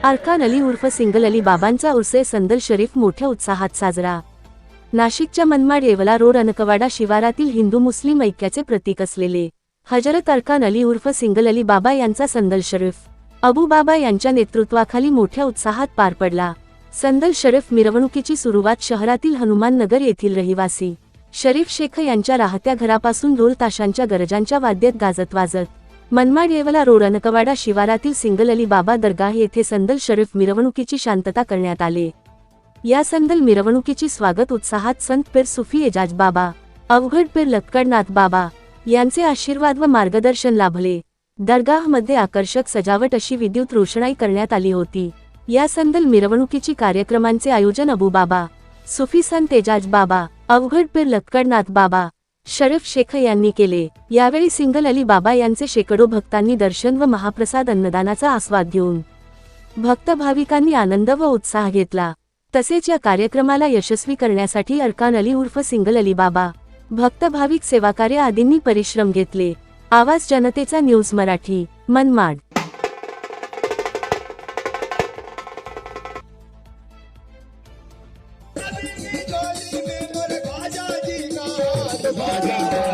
अरकान अली उर्फ सिंगल अली बाबांचा उर्से संदल शरीफ मोठ्या उत्साहात साजरा। नाशिकच्या मनमाड येवला रोड अनकवाडा शिवारातील हिंदू मुस्लिम ऐक्याचे प्रतीक असलेले हजरत अरकान अली उर्फ सिंगल अली बाबा यांचा संदल शरीफ अबू बाबा यांच्या नेतृत्वाखाली मोठ्या उत्साहात पार पडला। संदल शरीफ मिरवणुकीची सुरुवात शहरातील हनुमान नगर येथील रहिवासी शरीफ शेख यांच्या राहत्या घरापासून ढोल ताशांच्या गरजांच्या वाद्यात गाजत वाजत मनमाड येवला रोड अनकवाडा शिवारातील सिंगल अली बाबा दरगाह येथे संदल शरीफ मिरवणुकीची शांतता करण्यात आले। या संदल मिरवणुकीची स्वागत उत्साहात संत पीर सुफी एजाज बाबा अवघड पीर लक्कडनाथ बाबा यांचे आशीर्वाद व मार्गदर्शन लाभले। दरगाहमध्ये आकर्षक सजावट अशी विद्युत रोषणाई करण्यात आली होती। या संदल मिरवणुकीची कार्यक्रमांचे आयोजन अबू बाबा सुफी संत एजाज बाबा अवघड पीर लक्कडनाथ बाबा शरीफ शेख यांनी केले। यावेळी सिंगल अली बाबा यांचे शेकडो भक्तांनी दर्शन व महाप्रसाद अन्नदानाचा आस्वाद घेऊन भक्त भाविकांनी आनंद व उत्साह घेतला। तसेच या कार्यक्रमाला यशस्वी करण्यासाठी अरकान अली उर्फ सिंगल अली बाबा भक्त भाविक सेवाकार्य आदींनी परिश्रम घेतले। आवाज जनतेचा न्यूज मराठी मनमाड। बाजा